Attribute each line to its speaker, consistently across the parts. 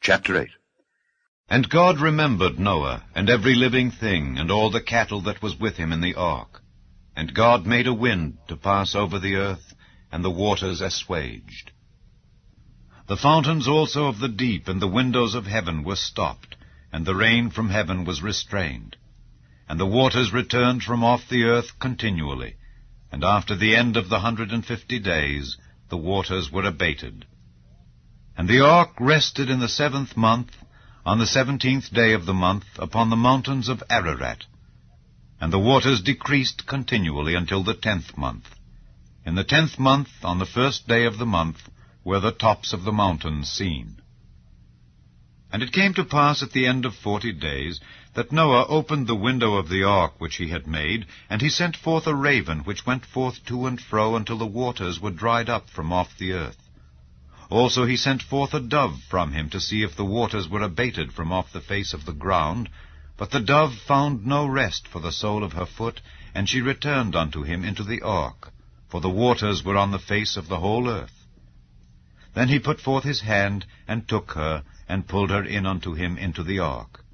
Speaker 1: Chapter 8.
Speaker 2: And God remembered Noah, and every living thing, and all the cattle that was with him in the ark. And God made a wind to pass over the earth, and the waters assuaged. The fountains also of the deep and the windows of heaven were stopped, and the rain from heaven was restrained. And the waters returned from off the earth continually, and after the end of the 150 days the waters were abated. And the ark rested in the 7th month, on the 17th day of the month, upon the mountains of Ararat. And the waters decreased continually until the 10th month. In the 10th month, on the 1st day of the month, were the tops of the mountains seen. And it came to pass at the end of 40 days, that Noah opened the window of the ark which he had made, and he sent forth a raven, which went forth to and fro until the waters were dried up from off the earth. Also he sent forth a dove from him to see if the waters were abated from off the face of the ground. But the dove found no rest for the sole of her foot, and she returned unto him into the ark, for the waters were on the face of the whole earth. Then he put forth his hand, and took her, and pulled her in unto him into the ark.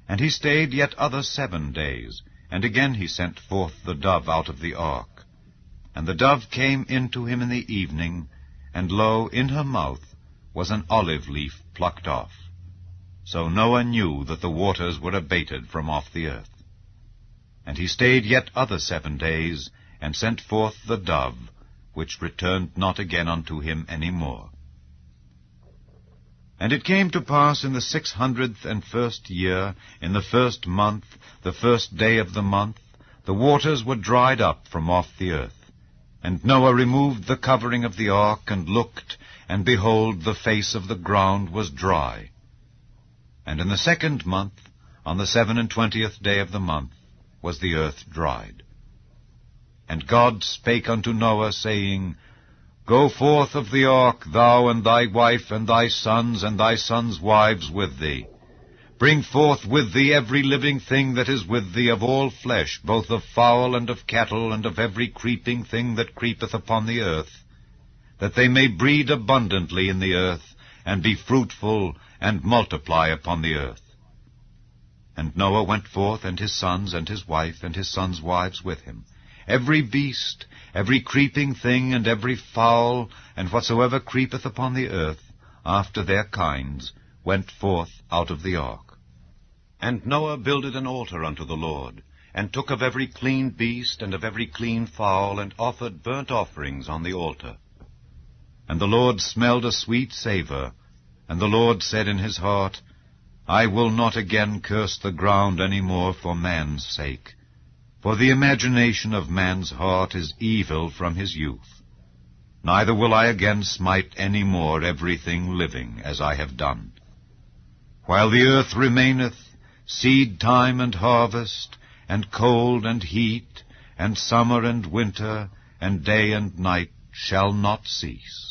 Speaker 2: And he stayed yet other 7 days, and again he sent forth the dove out of the ark. And the dove came in to him in the evening, and lo, in her mouth was an olive leaf plucked off. So Noah knew that the waters were abated from off the earth. And he stayed yet other 7 days, and sent forth the dove, which returned not again unto him any more. And it came to pass in the 601st year, in the 1st month, the 1st day of the month, the waters were dried up from off the earth. And Noah removed the covering of the ark, and looked, and behold, the face of the ground was dry. And in the 2nd month, on the 27th day of the month, was the earth dried. And God spake unto Noah, saying, Go forth of the ark, thou and thy wife, and thy sons wives with thee. Bring forth with thee every living thing that is with thee of all flesh, both of fowl and of cattle, and of every creeping thing that creepeth upon the earth, that they may breed abundantly in the earth, and be fruitful, and multiply upon the earth. And Noah went forth, and his sons, and his wife, and his sons' wives with him. Every beast, every creeping thing, and every fowl, and whatsoever creepeth upon the earth, after their kinds, went forth out of the ark. And Noah builded an altar unto the Lord, and took of every clean beast, and of every clean fowl, and offered burnt offerings on the altar. And the Lord smelled a sweet savour, and the Lord said in his heart, I will not again curse the ground any more for man's sake, for the imagination of man's heart is evil from his youth. Neither will I again smite any more everything living, as I have done. While the earth remaineth, seed time and harvest, and cold and heat, and summer and winter, and day and night shall not cease.